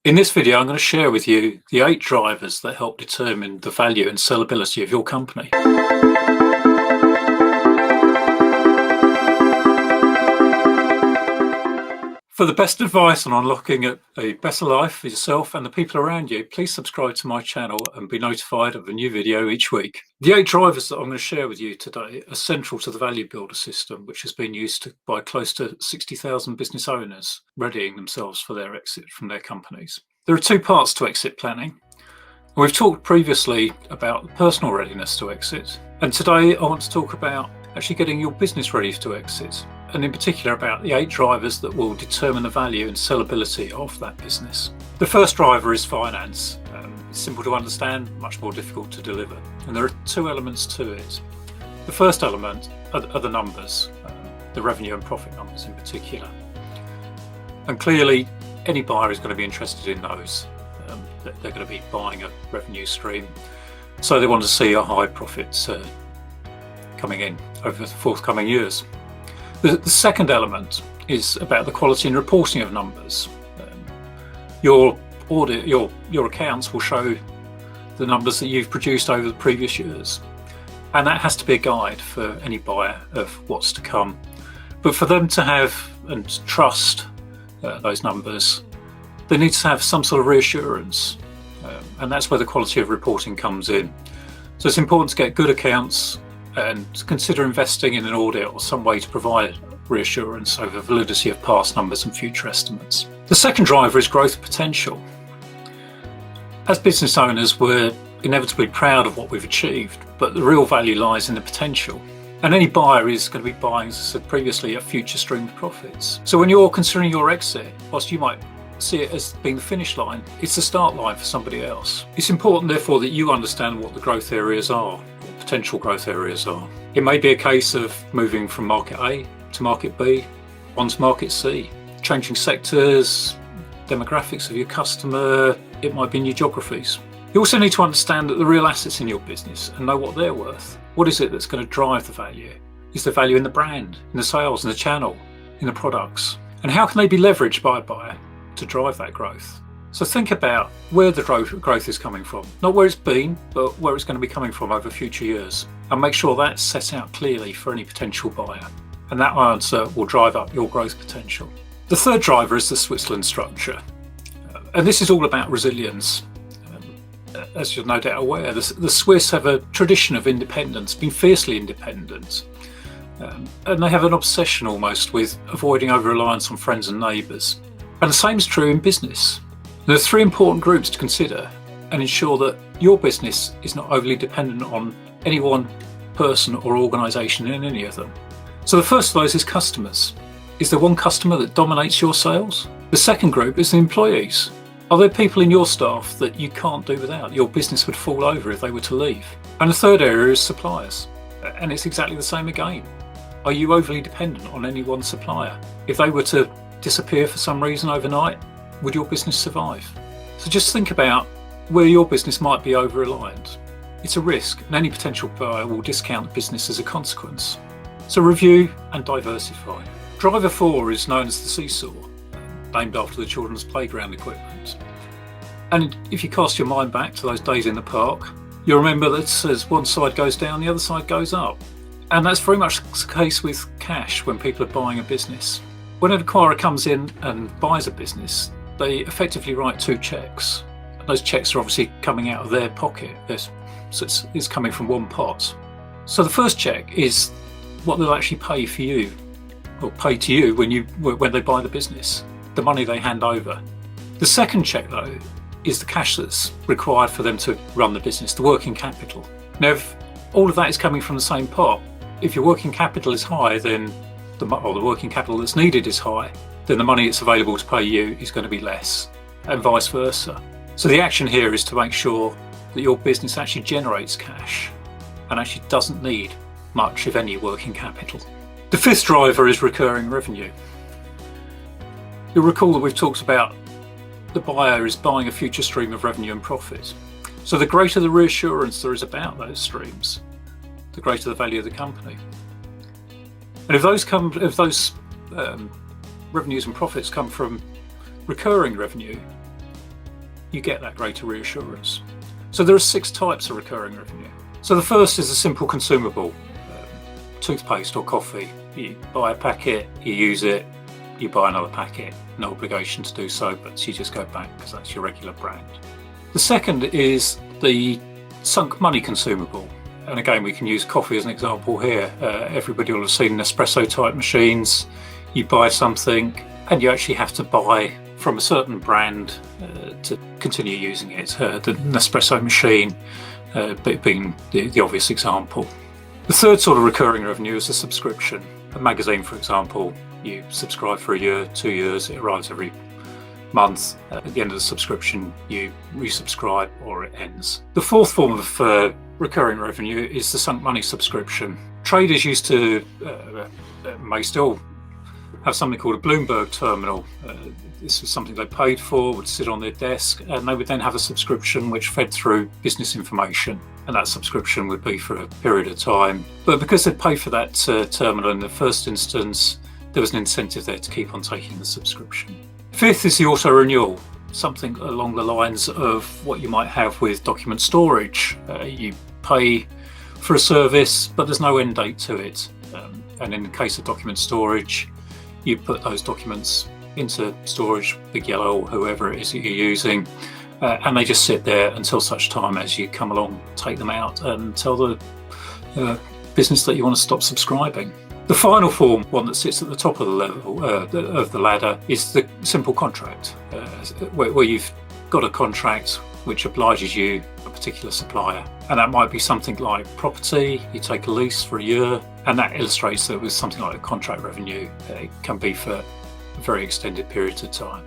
In this video, I'm going to share with you the 8 drivers that help determine the value and sellability of your company. For the best advice on unlocking a better life for yourself and the people around you, please subscribe to my channel and be notified of a new video each week. The 8 drivers that I'm going to share with you today are central to the Value Builder system, which has been used by close to 60,000 business owners readying themselves for their exit from their companies. There are 2 parts to exit planning. We've talked previously about personal readiness to exit, and today I want to talk about actually getting your business ready to exit, and in particular about the 8 drivers that will determine the value and sellability of that business. The first driver is finance. It's simple to understand, much more difficult to deliver, and there are 2 elements to it. The first element are the numbers, the revenue and profit numbers in particular, and clearly any buyer is going to be interested in those. They're going to be buying a revenue stream, so they want to see a high profit coming in over the forthcoming years. The second element is about the quality and reporting of numbers. Your audit, your accounts will show the numbers that you've produced over the previous years, and that has to be a guide for any buyer of what's to come. But for them to have and trust those numbers, they need to have some sort of reassurance, and that's where the quality of reporting comes in. So it's important to get good accounts and consider investing in an audit or some way to provide reassurance over the validity of past numbers and future estimates. The second driver is growth potential. As business owners, we're inevitably proud of what we've achieved, but the real value lies in the potential. And any buyer is going to be buying, as I said previously, a future stream of profits. So when you're considering your exit, whilst you might see it as being the finish line, it's the start line for somebody else. It's important, therefore, that you understand what the growth areas are, or potential growth areas are. It may be a case of moving from market A to market B, on to market C, changing sectors, demographics of your customer. It might be new geographies. You also need to understand that the real assets in your business and know what they're worth. What is it that's going to drive the value? Is the value in the brand, in the sales, in the channel, in the products? And how can they be leveraged by a buyer to drive that growth? So think about where the growth is coming from, not where it's been, but where it's going to be coming from over future years, and make sure that's set out clearly for any potential buyer. And that answer will drive up your growth potential. The third driver is the Switzerland structure, and this is all about resilience. As you're no doubt aware, the Swiss have a tradition of independence, been fiercely independent, and they have an obsession almost with avoiding over-reliance on friends and neighbours. And the same is true in business. There are 3 important groups to consider and ensure that your business is not overly dependent on any one person or organisation in any of them. So the first of those is customers. Is there one customer that dominates your sales? The second group is the employees. Are there people in your staff that you can't do without? Your business would fall over if they were to leave. And the third area is suppliers. And it's exactly the same again. Are you overly dependent on any one supplier? If they were to disappear for some reason overnight, would your business survive? So just think about where your business might be over-reliant. It's a risk, and any potential buyer will discount the business as a consequence. So review and diversify. Driver 4 is known as the seesaw, named after the children's playground equipment. And if you cast your mind back to those days in the park, you'll remember that as one side goes down, the other side goes up. And that's very much the case with cash when people are buying a business. When an acquirer comes in and buys a business, they effectively write 2 checks. And those checks are obviously coming out of their pocket, so it's coming from one pot. So the first check is what they'll actually pay for you, or pay to you when they buy the business, the money they hand over. The second check, though, is the cash that's required for them to run the business, the working capital. Now, if all of that is coming from the same pot, if your working capital is high, then the working capital that's needed is high, then the money that's available to pay you is going to be less, and vice versa. So the action here is to make sure that your business actually generates cash and actually doesn't need much, if any, working capital. The 5th driver is recurring revenue. You'll recall that we've talked about the buyer is buying a future stream of revenue and profit. So the greater the reassurance there is about those streams, the greater the value of the company. And if those revenues and profits come from recurring revenue, you get that greater reassurance. So there are 6 types of recurring revenue. So the first is a simple consumable, toothpaste or coffee. You buy a packet, you use it, you buy another packet. No obligation to do so, but you just go back because that's your regular brand. The second is the sunk money consumable. And again, we can use coffee as an example here. Everybody will have seen Nespresso type machines. You buy something and you actually have to buy from a certain brand to continue using it. The Nespresso machine being the obvious example. The third sort of recurring revenue is a subscription. A magazine, for example, you subscribe for a year, 2 years, it arrives every month. At the end of the subscription, you resubscribe or it ends. The fourth form of recurring revenue is the sunk money subscription. Traders used to, may still have something called a Bloomberg terminal. This was something they paid for, would sit on their desk, and they would then have a subscription which fed through business information. And that subscription would be for a period of time. But because they'd paid for that terminal in the first instance, there was an incentive there to keep on taking the subscription. Fifth is the auto renewal, something along the lines of what you might have with document storage. You pay for a service, but there's no end date to it. And in the case of document storage, you put those documents into storage, Big Yellow or whoever it is that you're using, and they just sit there until such time as you come along, take them out and tell the business that you want to stop subscribing. The final form, one that sits at the top of the level of the ladder, is the simple contract, where you've got a contract which obliges you a particular supplier. And that might be something like property, you take a lease for a year, and that illustrates that with something like a contract revenue, it can be for very extended periods of time.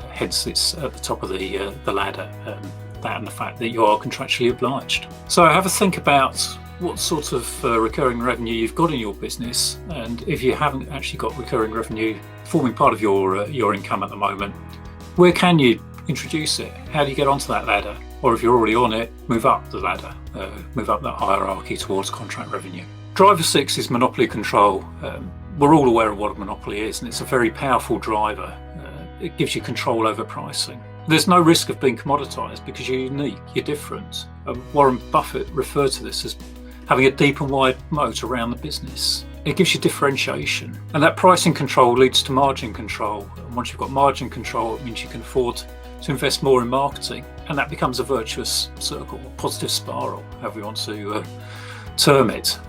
Hence it's at the top of the ladder, that and the fact that you are contractually obliged. So have a think about what sort of recurring revenue you've got in your business, and if you haven't actually got recurring revenue forming part of your income at the moment, where can you introduce it? How do you get onto that ladder? Or if you're already on it, move up the ladder, move up that hierarchy towards contract revenue. Driver 6 is monopoly control. We're all aware of what a monopoly is, and it's a very powerful driver. It gives you control over pricing. There's no risk of being commoditized because you're unique, you're different. Warren Buffett referred to this as having a deep and wide moat around the business. It gives you differentiation, and that pricing control leads to margin control. And once you've got margin control, it means you can afford to invest more in marketing, and that becomes a virtuous circle, a positive spiral, however you want to term it.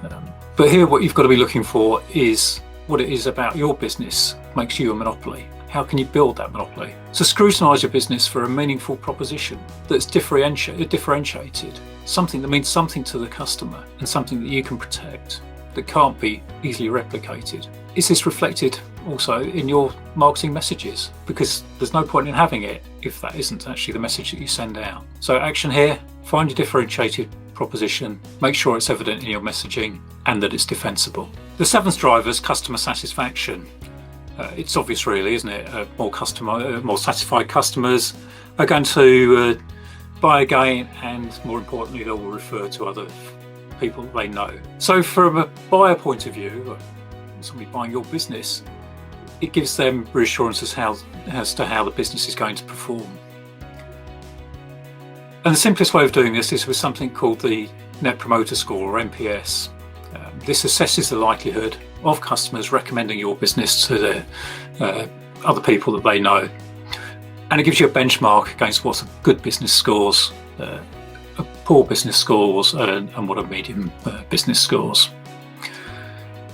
But here what you've got to be looking for is what it is about your business makes you a monopoly. How can you build that monopoly? So scrutinise your business for a meaningful proposition that's differentiated, something that means something to the customer and something that you can protect, that can't be easily replicated. Is this reflected also in your marketing messages? Because there's no point in having it if that isn't actually the message that you send out. So action here, find your differentiated proposition, make sure it's evident in your messaging and that it's defensible. The seventh driver is customer satisfaction. It's obvious really, isn't it? More satisfied customers are going to buy again, and more importantly, they will refer to other people they know. So from a buyer point of view, somebody buying your business, it gives them reassurance as to how the business is going to perform. And the simplest way of doing this is with something called the Net Promoter Score, or NPS. This assesses the likelihood of customers recommending your business to their other people that they know. And it gives you a benchmark against what's a good business scores, a poor business scores, and what are medium business scores.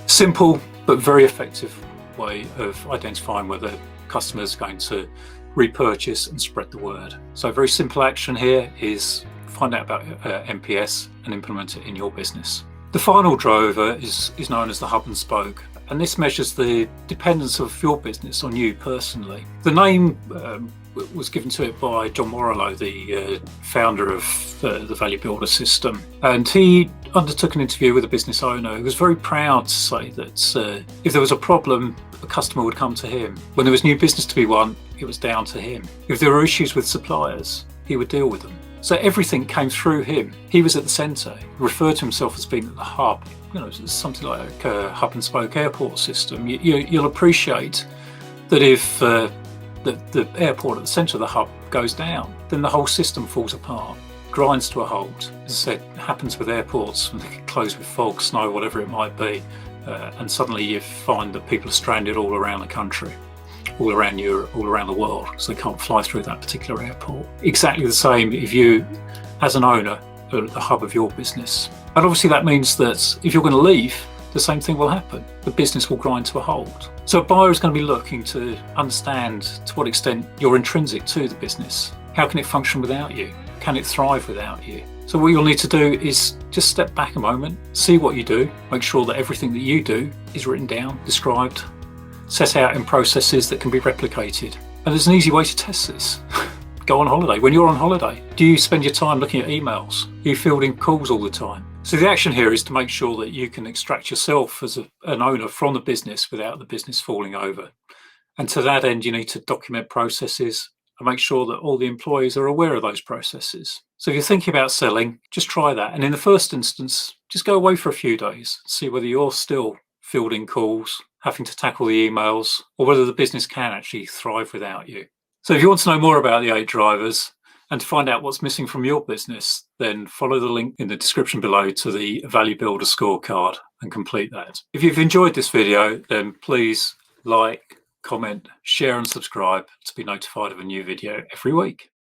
Simple but very effective way of identifying whether customers are going to repurchase and spread the word. So a very simple action here is find out about NPS and implement it in your business. The final driver is known as the hub and spoke, and this measures the dependence of your business on you personally. The name was given to it by John Morello, the founder of the Value Builder system, and he undertook an interview with a business owner who was very proud to say that if there was a problem, a customer would come to him. When there was new business to be won, it was down to him. If there were issues with suppliers, he would deal with them. So everything came through him. He was at the centre. He referred to himself as being at the hub. It's something like a hub and spoke airport system. You'll appreciate that if the airport at the centre of the hub goes down, then the whole system falls apart, grinds to a halt. As I said, it happens with airports when they get closed with fog, snow, whatever it might be, and suddenly you find that people are stranded all around the country, all around Europe, all around the world, because they can't fly through that particular airport. Exactly the same if you, as an owner, are the hub of your business. And obviously that means that if you're going to leave, the same thing will happen. The business will grind to a halt. So a buyer is going to be looking to understand to what extent you're intrinsic to the business. How can it function without you? Can it thrive without you? So what you'll need to do is just step back a moment, see what you do, make sure that everything that you do is written down, described, set out in processes that can be replicated. And there's an easy way to test this. Go on holiday. When you're on holiday, do you spend your time looking at emails? Are you fielding calls all the time? So the action here is to make sure that you can extract yourself as an owner from the business without the business falling over. And to that end, you need to document processes and make sure that all the employees are aware of those processes. So if you're thinking about selling, just try that. And in the first instance, just go away for a few days, see whether you're still fielding calls, having to tackle the emails, or whether the business can actually thrive without you. So if you want to know more about the 8 drivers and to find out what's missing from your business, then follow the link in the description below to the Value Builder scorecard and complete that. If you've enjoyed this video, then please like, comment, share and subscribe to be notified of a new video every week.